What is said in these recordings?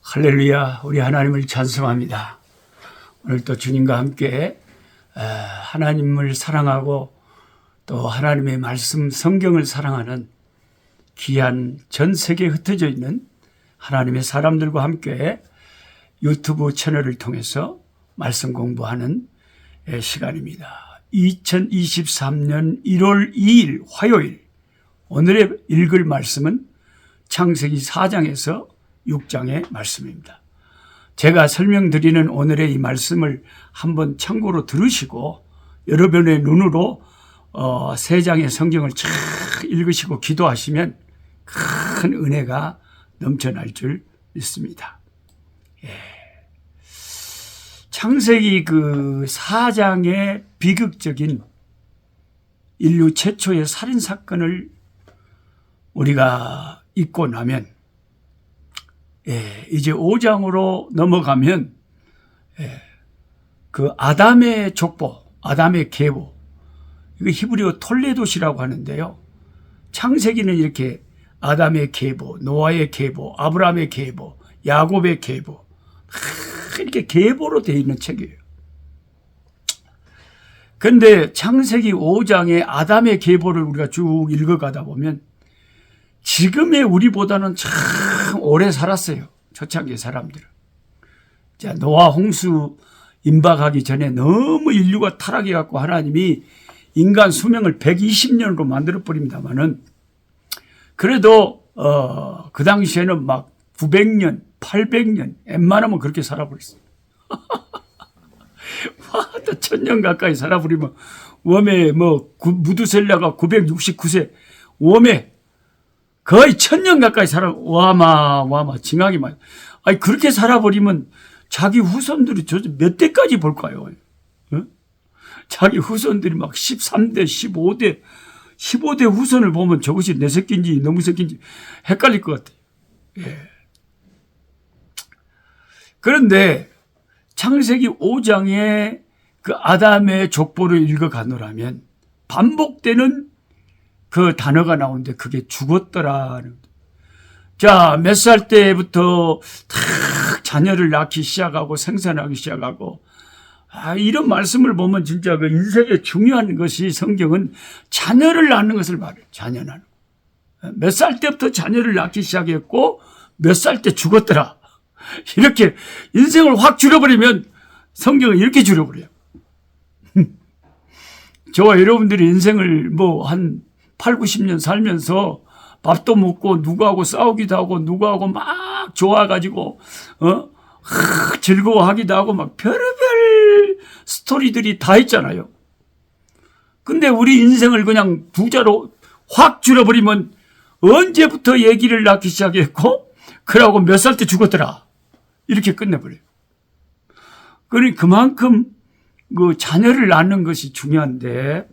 할렐루야, 우리 하나님을 찬송합니다. 오늘 또 주님과 함께 하나님을 사랑하고 또 하나님의 말씀 성경을 사랑하는 귀한 전 세계에 흩어져 있는 하나님의 사람들과 함께 유튜브 채널을 통해서 말씀 공부하는 시간입니다. 2023년 1월 2일 화요일, 오늘의 읽을 말씀은 창세기 4장에서 6장의 말씀입니다. 제가 설명드리는 오늘의 이 말씀을 한번 참고로 들으시고 여러분의 눈으로 3장의 성경을 쫙 읽으시고 기도하시면 큰 은혜가 넘쳐날 줄 믿습니다. 창세기 그 4장의 비극적인 인류 최초의 살인사건을 우리가 읽고 나면 이제 5장으로 넘어가면 그 아담의 족보, 아담의 계보, 이거 히브리어 톨레도시라고 하는데요. 창세기는 이렇게 아담의 계보, 노아의 계보, 아브라함의 계보, 야곱의 계보, 이렇게 계보로 되어 있는 책이에요. 그런데 창세기 5장의 아담의 계보를 우리가 쭉 읽어가다 보면 지금의 우리보다는 참 오래 살았어요. 초창기 사람들은. 자, 노아 홍수 임박하기 전에 너무 인류가 타락해갖고 하나님이 인간 수명을 120년으로 만들어버립니다만은 그래도 그 당시에는 막 900년, 800년, 웬만하면 그렇게 살아버렸어요. 와, 또 1000년 가까이 살아버리면 웜에 무두셀라가 969세, 웜에 거의 1000년 가까이 와마, 징하게 많이. 아니, 그렇게 살아버리면 자기 후손들이 몇 대까지 볼까요? 어? 자기 후손들이 막 13대, 15대 후손을 보면 저것이 내 새끼인지 너무 새끼인지 헷갈릴 것 같아요. 그런데 창세기 5장의 그 아담의 족보를 읽어가노라면 반복되는 그 단어가 나오는데 그게 죽었더라는. 자, 몇 살 때부터 탁 자녀를 낳기 시작하고 생산하기 시작하고 이런 말씀을 보면 진짜 그 인생에 중요한 것이 성경은 자녀를 낳는 것을 말해요. 자녀 낳는. 몇 살 때부터 자녀를 낳기 시작했고 몇 살 때 죽었더라. 이렇게 인생을 확 줄여버리면 성경은 이렇게 줄여버려요. 저와 여러분들이 인생을 한 8, 90년 살면서 밥도 먹고 누구하고 싸우기도 하고 누구하고 막 좋아가지고 즐거워하기도 하고 막 별의별 스토리들이 다 있잖아요. 근데 우리 인생을 그냥 부자로 확 줄여버리면 언제부터 얘기를 낳기 시작했고 그러고 몇 살 때 죽었더라 이렇게 끝내버려요. 그러니 그만큼 그 자녀를 낳는 것이 중요한데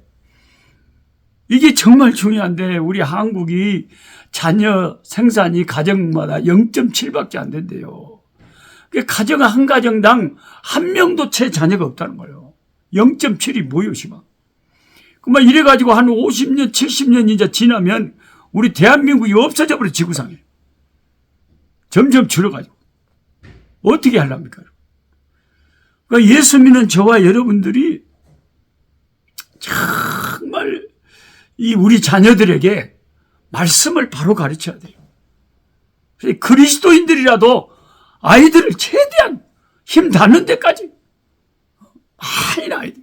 이게 정말 중요한데 우리 한국이 자녀 생산이 가정마다 0.7밖에 안 된대요. 가정 한 가정당 한 명도 채 자녀가 없다는 거예요. 0.7이 뭐예요, 시방? 그만 이래가지고 한 50년, 70년 이제 지나면 우리 대한민국이 없어져 버려, 지구상에. 점점 줄어가지고. 어떻게 하려합니까? 그러니까 예수 믿는 저와 여러분들이 정말 우리 자녀들에게 말씀을 바로 가르쳐야 돼요. 그리스도인들이라도 아이들을 최대한 힘 닿는 데까지 많이 아이들.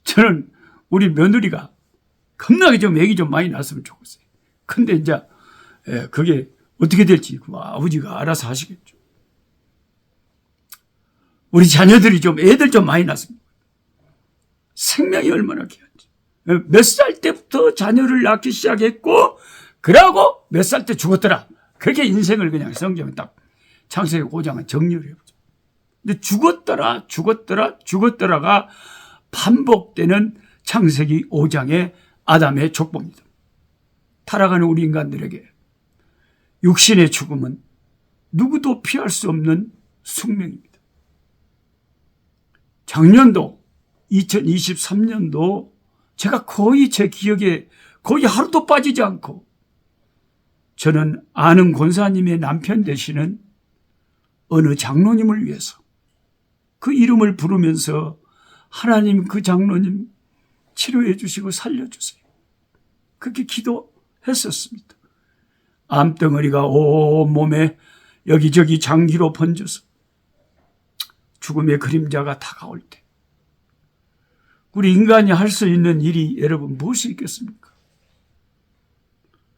저는 우리 며느리가 겁나게 좀 애기 좀 많이 낳았으면 좋겠어요. 근데 이제 그게 어떻게 될지 아버지가 알아서 하시겠죠. 우리 자녀들이 애들 좀 많이 낳았으면 생명이 얼마나 귀한지. 몇 살 때부터 자녀를 낳기 시작했고 그러고 몇 살 때 죽었더라. 그렇게 인생을 그냥 성경은 딱 창세기 5장은 정리를 해보죠. 근데 죽었더라가 반복되는 창세기 5장의 아담의 족보입니다. 타락하는 우리 인간들에게 육신의 죽음은 누구도 피할 수 없는 숙명입니다. 작년도 2023년도 제가 거의 제 기억에 거의 하루도 빠지지 않고 저는 아는 권사님의 남편 되시는 어느 장로님을 위해서 그 이름을 부르면서 하나님 그 장로님 치료해 주시고 살려주세요. 그렇게 기도했었습니다. 암덩어리가 온몸에 여기저기 장기로 번져서 죽음의 그림자가 다가올 때 우리 인간이 할 수 있는 일이 여러분 무엇이 있겠습니까?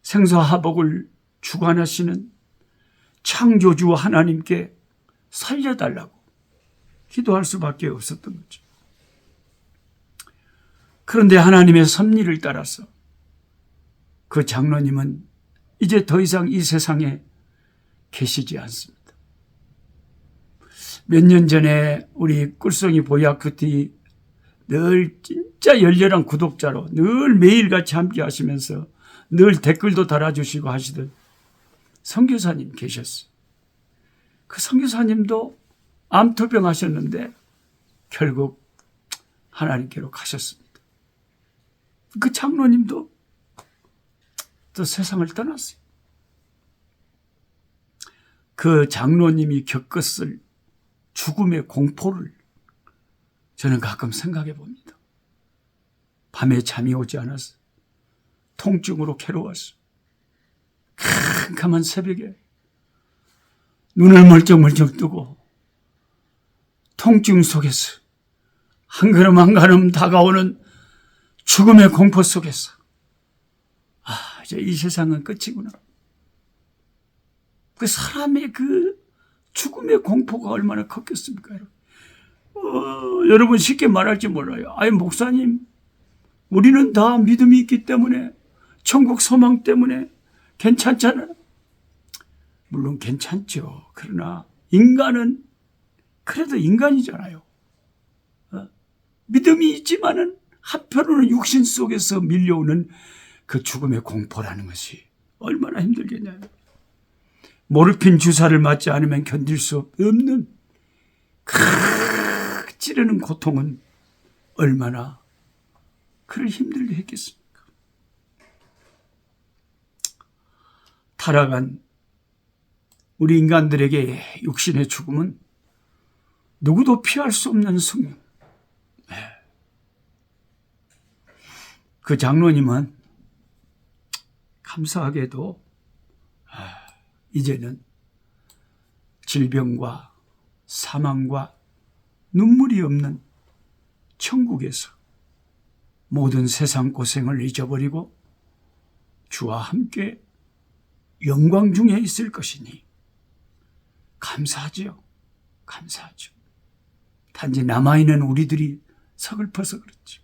생사화복을 주관하시는 창조주 하나님께 살려달라고 기도할 수밖에 없었던 거죠. 그런데 하나님의 섭리를 따라서 그 장로님은 이제 더 이상 이 세상에 계시지 않습니다. 몇 년 전에 우리 꿀송이 보약큐티 늘 진짜 열렬한 구독자로 늘 매일같이 함께 하시면서 늘 댓글도 달아주시고 하시던 선교사님 계셨어요. 그 선교사님도 암투병 하셨는데 결국 하나님께로 가셨습니다. 그 장로님도 또 세상을 떠났어요. 그 장로님이 겪었을 죽음의 공포를 저는 가끔 생각해 봅니다. 밤에 잠이 오지 않았어요. 통증으로 괴로웠어요. 캄캄한 새벽에 눈을 멀쩍멀쩍 뜨고 통증 속에서 한 걸음 한 걸음 다가오는 죽음의 공포 속에서 이제 이 세상은 끝이구나. 그 사람의 그 죽음의 공포가 얼마나 컸겠습니까? 여러분 쉽게 말할지 몰라요. 아니 목사님, 우리는 다 믿음이 있기 때문에 천국 소망 때문에 괜찮잖아요. 물론 괜찮죠. 그러나 인간은 그래도 인간이잖아요. 믿음이 있지만은 한편으로는 육신 속에서 밀려오는 그 죽음의 공포라는 것이 얼마나 힘들겠냐요. 모르핀 주사를 맞지 않으면 견딜 수 없는 찌르는 고통은 얼마나 그를 힘들게 했겠습니까? 타락한 우리 인간들에게 육신의 죽음은 누구도 피할 수 없는 숙명. 그 장로님은 감사하게도 이제는 질병과 사망과 눈물이 없는 천국에서 모든 세상 고생을 잊어버리고 주와 함께 영광 중에 있을 것이니 감사하지요. 감사하죠. 단지 남아있는 우리들이 서글퍼서 그렇지.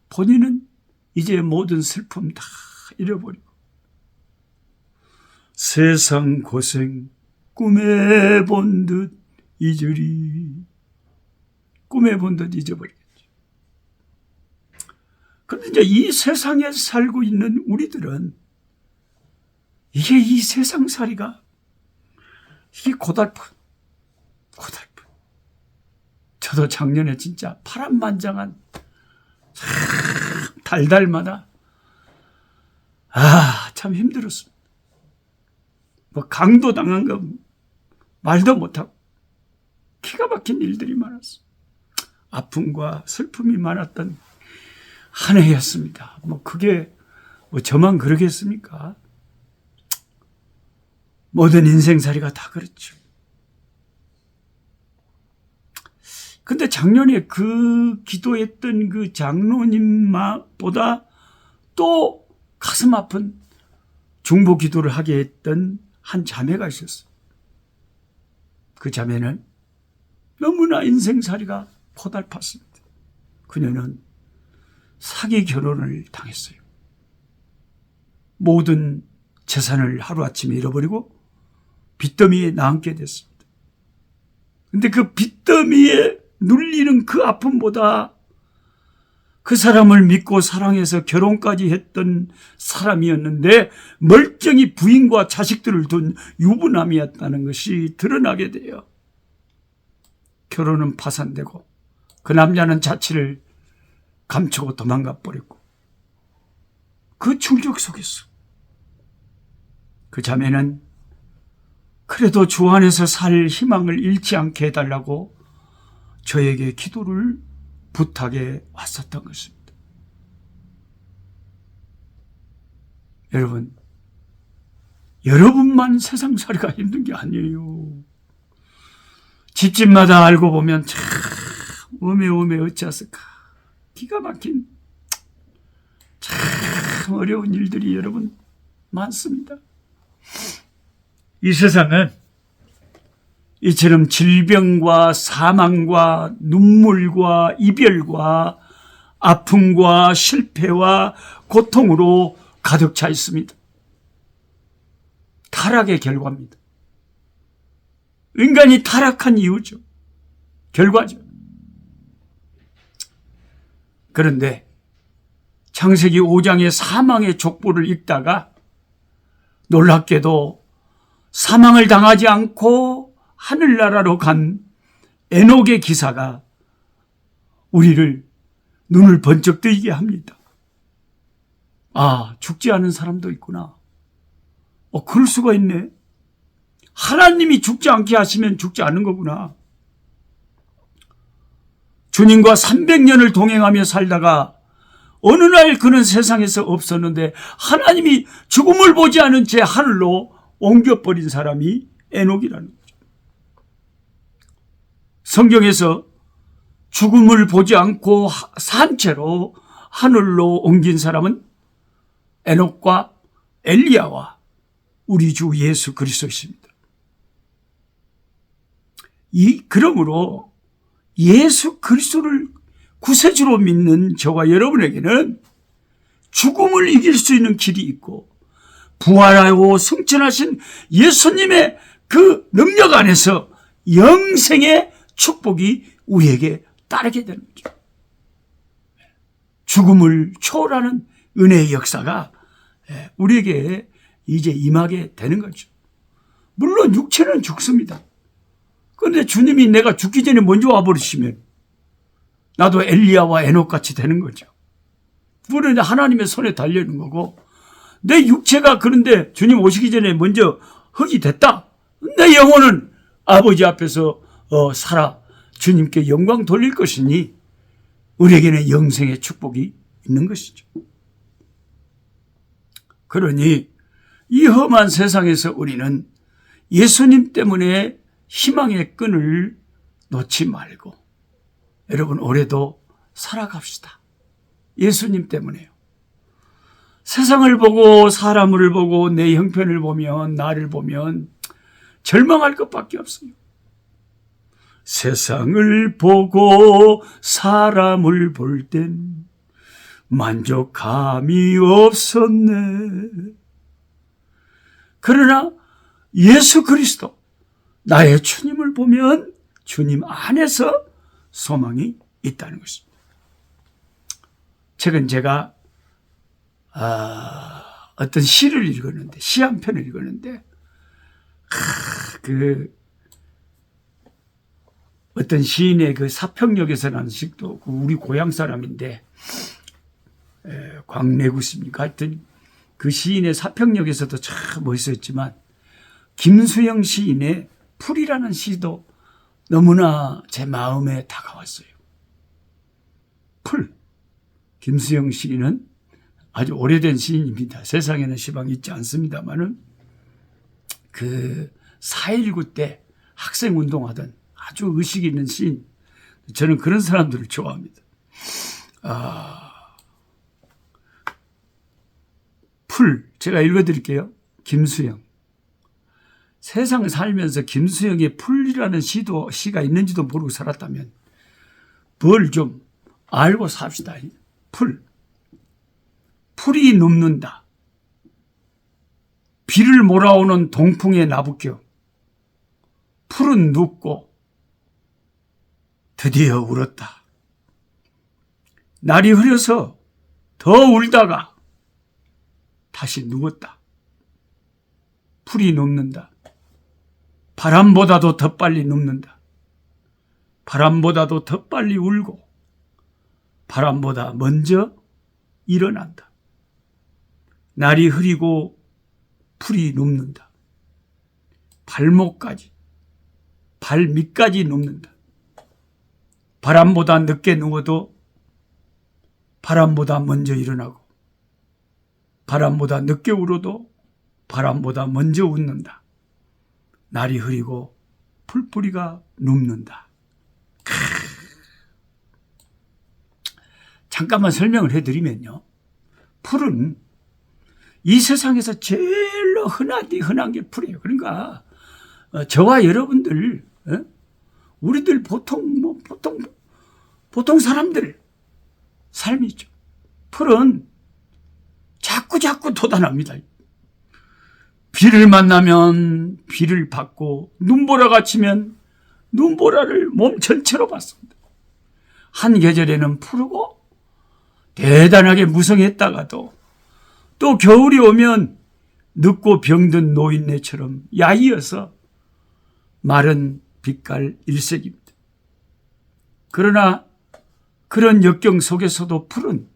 본인은 이제 모든 슬픔 다 잃어버리고 세상 고생 꿈에 본 듯 잊으리. 꿈에 본 듯 잊어버리겠지. 그런데 이제 이 세상에 살고 있는 우리들은 이게 이 세상살이가 이게 고달픈. 저도 작년에 진짜 파란만장한 달달마다 참 힘들었습니다. 뭐 강도 당한 거 말도 못하고 기가 막힌 일들이 많았어요. 아픔과 슬픔이 많았던 한 해였습니다. 뭐 그게 뭐 저만 그러겠습니까? 모든 인생살이가 다 그렇죠. 근데 작년에 그 기도했던 그 장로님보다 또 가슴 아픈 중보 기도를 하게 했던 한 자매가 있었어요. 그 자매는 너무나 인생살이가 포달팠습니다. 그녀는 사기 결혼을 당했어요. 모든 재산을 하루아침에 잃어버리고 빚더미에 나앉게 됐습니다. 근데 그 빚더미에 눌리는 그 아픔보다 그 사람을 믿고 사랑해서 결혼까지 했던 사람이었는데 멀쩡히 부인과 자식들을 둔 유부남이었다는 것이 드러나게 돼요. 결혼은 파산되고 그 남자는 자취를 감추고 도망가 버렸고 그 충격 속에서 그 자매는 그래도 주 안에서 살 희망을 잃지 않게 해달라고 저에게 기도를 부탁해 왔었던 것입니다. 여러분, 여러분만 세상살이가 힘든 게 아니에요. 집집마다 알고 보면 참 어메 어찌하실까, 기가 막힌 참 어려운 일들이 여러분 많습니다. 이 세상은 이처럼 질병과 사망과 눈물과 이별과 아픔과 실패와 고통으로 가득 차 있습니다. 타락의 결과입니다. 인간이 타락한 이유죠. 결과죠. 그런데 창세기 5장의 사망의 족보를 읽다가 놀랍게도 사망을 당하지 않고 하늘나라로 간 에녹의 기사가 우리를 눈을 번쩍 뜨이게 합니다. 아, 죽지 않은 사람도 있구나. 그럴 수가 있네. 하나님이 죽지 않게 하시면 죽지 않는 거구나. 주님과 300년을 동행하며 살다가 어느 날 그는 세상에서 없었는데 하나님이 죽음을 보지 않은 채 하늘로 옮겨버린 사람이 에녹이라는 거죠. 성경에서 죽음을 보지 않고 산 채로 하늘로 옮긴 사람은 에녹과 엘리야와 우리 주 예수 그리스도이십니다. 그러므로 예수 그리스도를 구세주로 믿는 저와 여러분에게는 죽음을 이길 수 있는 길이 있고 부활하고 승천하신 예수님의 그 능력 안에서 영생의 축복이 우리에게 따르게 되는 거죠. 죽음을 초월하는 은혜의 역사가 우리에게 이제 임하게 되는 거죠. 물론 육체는 죽습니다. 그런데 주님이 내가 죽기 전에 먼저 와버리시면 나도 엘리야와 에녹같이 되는 거죠. 그거는 하나님의 손에 달려있는 거고, 내 육체가 그런데 주님 오시기 전에 먼저 흙이 됐다. 내 영혼은 아버지 앞에서 살아 주님께 영광 돌릴 것이니 우리에게는 영생의 축복이 있는 것이죠. 그러니 이 험한 세상에서 우리는 예수님 때문에 희망의 끈을 놓지 말고 여러분 올해도 살아갑시다. 예수님 때문에요. 세상을 보고 사람을 보고 내 형편을 보면 나를 보면 절망할 것밖에 없어요. 세상을 보고 사람을 볼 땐 만족감이 없었네. 그러나 예수 그리스도 나의 주님을 보면 주님 안에서 소망이 있다는 것입니다. 최근 제가 어떤 시를 읽었는데, 시 한 편을 읽었는데, 어떤 시인의 그 사평역에서라는 시도 우리 고향 사람인데, 광래구 씨입니까? 하여튼 그 시인의 사평역에서도 참 멋있었지만, 김수영 시인의 풀이라는 시도 너무나 제 마음에 다가왔어요. 풀. 김수영 시인은 아주 오래된 시인입니다. 세상에는 시방이 있지 않습니다만은 그 4.19 때 학생운동하던 아주 의식 있는 시인. 저는 그런 사람들을 좋아합니다. 풀. 제가 읽어드릴게요. 김수영. 세상을 살면서 김수영의 풀이라는 시가 있는지도 모르고 살았다면 뭘 좀 알고 삽시다. 풀. 풀이 눕는다. 비를 몰아오는 동풍에 나부껴 풀은 눕고 드디어 울었다. 날이 흐려서 더 울다가 다시 누웠다. 풀이 눕는다. 바람보다도 더 빨리 눕는다. 바람보다도 더 빨리 울고 바람보다 먼저 일어난다. 날이 흐리고 풀이 눕는다. 발목까지, 발 밑까지 눕는다. 바람보다 늦게 누워도 바람보다 먼저 일어나고, 바람보다 늦게 울어도 바람보다 먼저 웃는다. 날이 흐리고 풀뿌리가 눕는다. 잠깐만 설명을 해드리면요, 풀은 이 세상에서 제일로 흔한 게 풀이에요. 그러니까 저와 여러분들, 우리들 보통 사람들 삶이죠. 풀은 자꾸 돋아납니다. 비를 만나면 비를 받고, 눈보라가 치면 눈보라를 몸 전체로 받습니다. 한 계절에는 푸르고 대단하게 무성했다가도 또 겨울이 오면 늙고 병든 노인네처럼 야이어서 마른 빛깔 일색입니다. 그러나 그런 역경 속에서도 풀은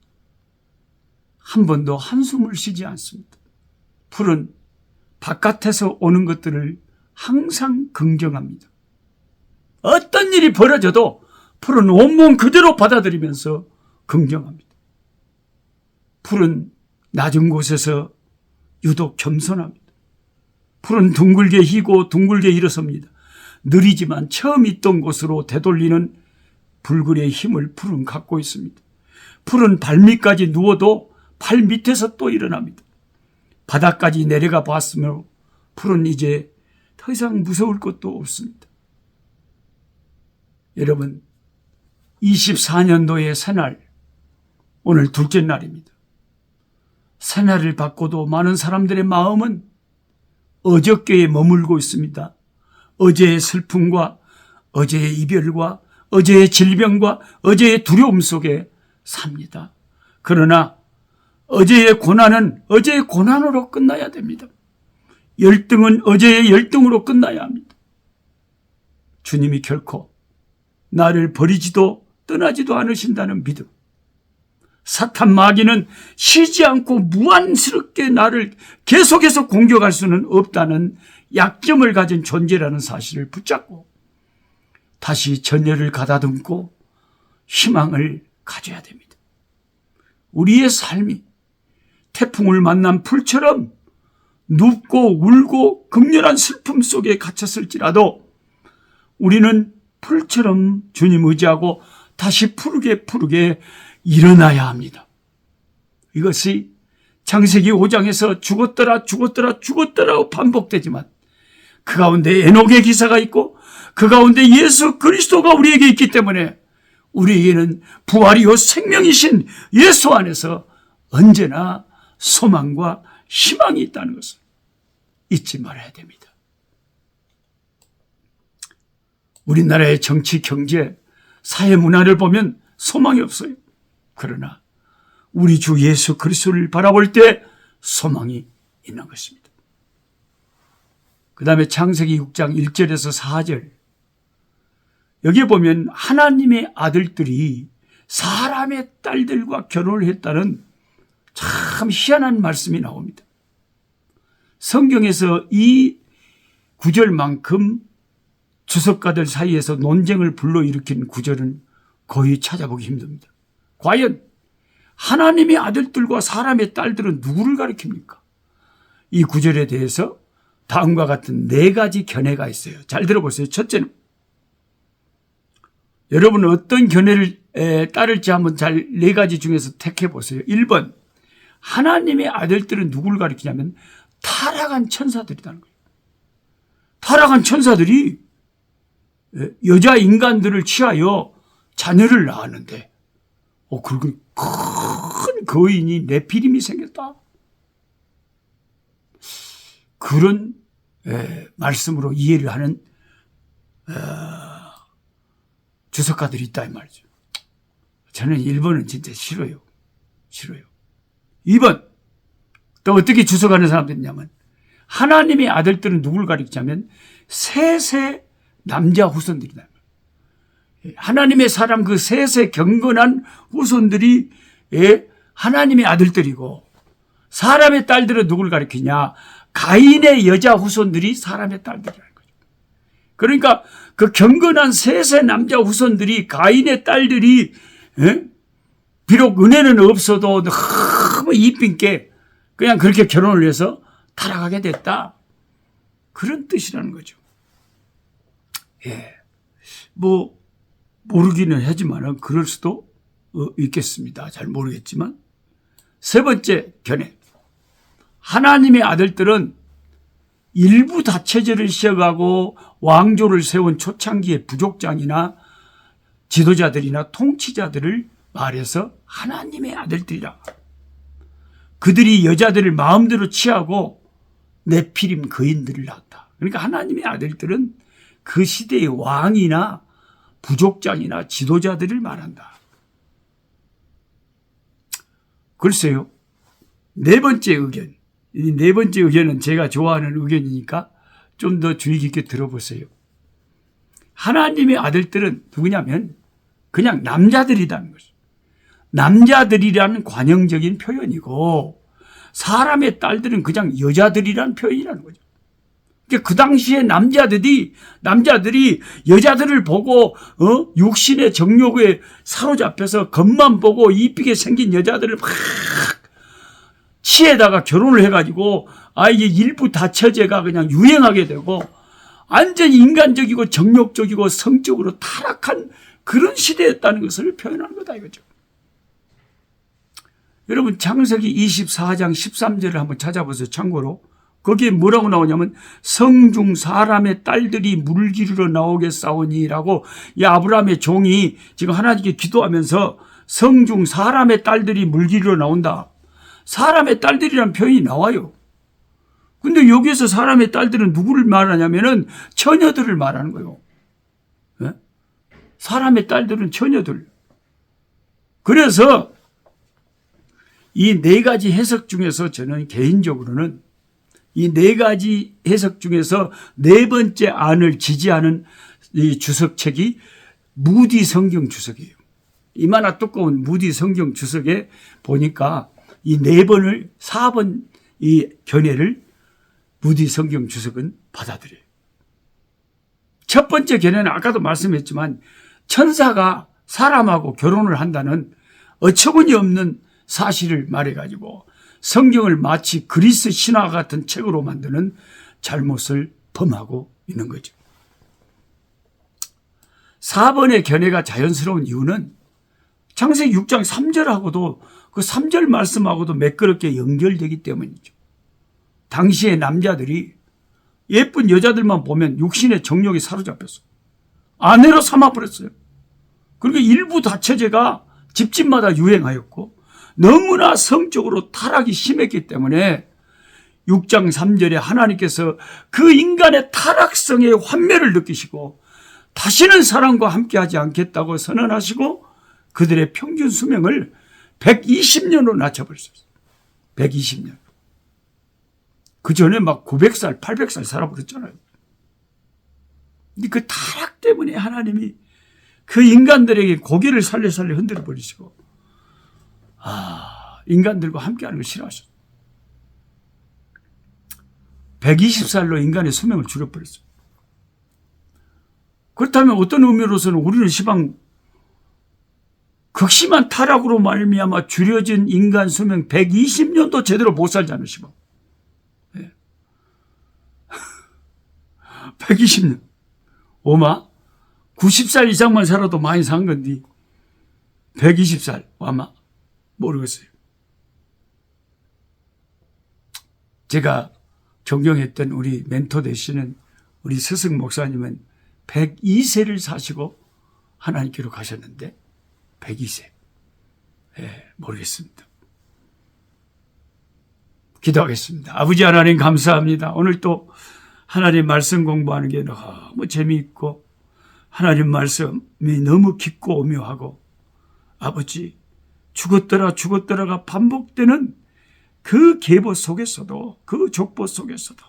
한 번도 한숨을 쉬지 않습니다. 풀은 바깥에서 오는 것들을 항상 긍정합니다. 어떤 일이 벌어져도 풀은 온몸 그대로 받아들이면서 긍정합니다. 풀은 낮은 곳에서 유독 겸손합니다. 풀은 둥글게 희고 둥글게 일어섭니다. 느리지만 처음 있던 곳으로 되돌리는 불굴의 힘을 풀은 갖고 있습니다. 풀은 발밑까지 누워도 발 밑에서 또 일어납니다. 바닥까지 내려가 봤으며 풀은 이제 더 이상 무서울 것도 없습니다. 여러분, 24년도의 새날, 오늘 둘째 날입니다. 새날을 받고도 많은 사람들의 마음은 어저께에 머물고 있습니다. 어제의 슬픔과 어제의 이별과 어제의 질병과 어제의 두려움 속에 삽니다. 그러나 어제의 고난은 어제의 고난으로 끝나야 됩니다. 열등은 어제의 열등으로 끝나야 합니다. 주님이 결코 나를 버리지도 떠나지도 않으신다는 믿음. 사탄 마귀는 쉬지 않고 무한스럽게 나를 계속해서 공격할 수는 없다는 약점을 가진 존재라는 사실을 붙잡고 다시 전열을 가다듬고 희망을 가져야 됩니다. 우리의 삶이 태풍을 만난 풀처럼 눕고 울고 극렬한 슬픔 속에 갇혔을지라도 우리는 풀처럼 주님 의지하고 다시 푸르게 일어나야 합니다. 이것이 창세기 5장에서 죽었더라고 반복되지만 그 가운데 에녹의 기사가 있고 그 가운데 예수 그리스도가 우리에게 있기 때문에 우리에게는 부활이요 생명이신 예수 안에서 언제나 소망과 희망이 있다는 것을 잊지 말아야 됩니다. 우리나라의 정치, 경제, 사회 문화를 보면 소망이 없어요. 그러나 우리 주 예수 그리스도를 바라볼 때 소망이 있는 것입니다. 그 다음에 창세기 6장 1절에서 4절, 여기에 보면 하나님의 아들들이 사람의 딸들과 결혼을 했다는 참 희한한 말씀이 나옵니다. 성경에서 이 구절만큼 주석가들 사이에서 논쟁을 불러일으킨 구절은 거의 찾아보기 힘듭니다. 과연 하나님의 아들들과 사람의 딸들은 누구를 가리킵니까? 이 구절에 대해서 다음과 같은 4가지 견해가 있어요. 잘 들어보세요. 첫째는, 여러분은 어떤 견해를 따를지 한번 잘 4가지 중에서 택해보세요. 1번, 하나님의 아들들은 누구를 가리키냐면 타락한 천사들이라는 거예요. 타락한 천사들이 여자 인간들을 취하여 자녀를 낳았는데 그리고 큰 거인이 네피림이 생겼다. 그런 말씀으로 이해를 하는 주석가들이 있다 이 말이죠. 저는 1번은 진짜 싫어요. 2번, 또 어떻게 주석하는 사람들이 있냐면 하나님의 아들들은 누구를 가리키자면 셋의 남자 후손들이다. 하나님의 사람 그 셋의 경건한 후손들이 하나님의 아들들이고, 사람의 딸들은 누구를 가리키냐? 가인의 여자 후손들이 사람의 딸들이라는 거죠. 그러니까 그 경건한 셋의 남자 후손들이 가인의 딸들이 비록 은혜는 없어도 너무 이쁜 게 그냥 그렇게 결혼을 해서 타락하게 됐다. 그런 뜻이라는 거죠. 예. 뭐 모르기는 하지만 그럴 수도 있겠습니다. 잘 모르겠지만. 세 번째 견해. 하나님의 아들들은 일부 다처제를 시작하고 왕조를 세운 초창기의 부족장이나 지도자들이나 통치자들을 말해서 하나님의 아들들이라. 그들이 여자들을 마음대로 취하고 네피림 거인들을 낳았다. 그러니까 하나님의 아들들은 그 시대의 왕이나 부족장이나 지도자들을 말한다. 글쎄요. 네 번째 의견. 이 네 번째 의견은 제가 좋아하는 의견이니까 좀 더 주의 깊게 들어보세요. 하나님의 아들들은 누구냐면 그냥 남자들이라는 것이죠. 남자들이라는 관형적인 표현이고 사람의 딸들은 그냥 여자들이라는 표현이라는 거죠. 그 당시에 남자들이 여자들을 보고 육신의 정욕에 사로잡혀서 겉만 보고 이쁘게 생긴 여자들을 막 치에다가 결혼을 해가지고 이게 일부 다처제가 그냥 유행하게 되고 완전히 인간적이고 정욕적이고 성적으로 타락한 그런 시대였다는 것을 표현하는 거다 이거죠. 여러분 창세기 24장 13절을 한번 찾아보세요. 참고로 거기에 뭐라고 나오냐면 성중 사람의 딸들이 물기르러 나오겠사오니라고 이 아브라함의 종이 지금 하나님께 기도하면서 성중 사람의 딸들이 물기르러 나온다. 사람의 딸들이라는 표현이 나와요. 근데 여기에서 사람의 딸들은 누구를 말하냐면은 처녀들을 말하는 거예요. 네? 사람의 딸들은 처녀들. 그래서 이 네 가지 해석 중에서 저는 개인적으로는 이 네 가지 해석 중에서 네 번째 안을 지지하는 이 주석책이 무디 성경 주석이에요. 이마나 두꺼운 무디 성경 주석에 보니까 이 네 번을 4번 이 견해를 무디 성경 주석은 받아들여요. 첫 번째 견해는 아까도 말씀했지만 천사가 사람하고 결혼을 한다는 어처구니 없는 사실을 말해가지고 성경을 마치 그리스 신화 같은 책으로 만드는 잘못을 범하고 있는 거죠. 4번의 견해가 자연스러운 이유는 창세기 6장 3절하고도 그 3절 말씀하고도 매끄럽게 연결되기 때문이죠. 당시의 남자들이 예쁜 여자들만 보면 육신의 정욕에 사로잡혔어. 아내로 삼아버렸어요. 그리고 일부 다처제가 집집마다 유행하였고 너무나 성적으로 타락이 심했기 때문에 6장 3절에 하나님께서 그 인간의 타락성의 환멸을 느끼시고 다시는 사람과 함께하지 않겠다고 선언하시고 그들의 평균 수명을 120년으로 낮춰버렸어요. 120년. 그 전에 막 900살, 800살 살아버렸잖아요. 근데 그 타락 때문에 하나님이 그 인간들에게 고개를 살려살려 흔들어 버리시고 인간들과 함께하는 걸 싫어하셨어요. 120살로 인간의 수명을 줄여버렸어요. 그렇다면 어떤 의미로서는 우리는 시방 극심한 타락으로 말미암아 줄여진 인간 수명 120년도 제대로 못 살잖아요. 시방. 네. 120년. 오마 90살 이상만 살아도 많이 산 건데 120살 아마 모르겠어요. 제가 존경했던 우리 멘토 되시는 우리 스승 목사님은 102세를 사시고 하나님께로 가셨는데 102세. 모르겠습니다. 기도하겠습니다. 아버지 하나님 감사합니다. 오늘 또 하나님 말씀 공부하는 게 너무 재미있고 하나님 말씀이 너무 깊고 오묘하고 아버지 죽었더라가 반복되는 그 계보 속에서도 그 족보 속에서도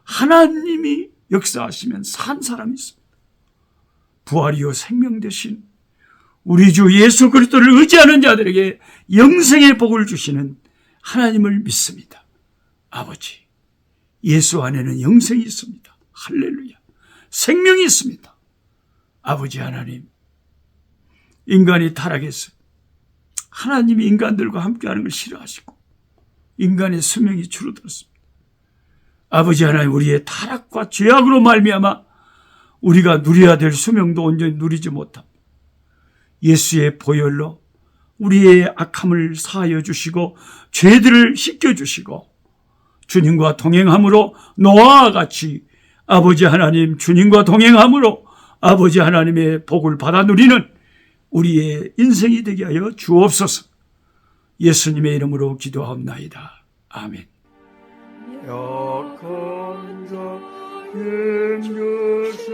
하나님이 역사하시면 산 사람이 있습니다. 부활이요 생명 되신 우리 주 예수 그리스도를 의지하는 자들에게 영생의 복을 주시는 하나님을 믿습니다. 아버지 예수 안에는 영생이 있습니다. 할렐루야. 생명이 있습니다. 아버지 하나님, 인간이 타락해서 하나님이 인간들과 함께하는 걸 싫어하시고 인간의 수명이 줄어들었습니다. 아버지 하나님, 우리의 타락과 죄악으로 말미암아 우리가 누려야 될 수명도 온전히 누리지 못합니다. 예수의 보혈로 우리의 악함을 사하여 주시고 죄들을 씻겨주시고 주님과 동행함으로 노아와 같이 아버지 하나님, 주님과 동행함으로 아버지 하나님의 복을 받아 누리는 우리의 인생이 되게 하여 주옵소서. 예수님의 이름으로 기도하옵나이다. 아멘. 약한 자 힘주시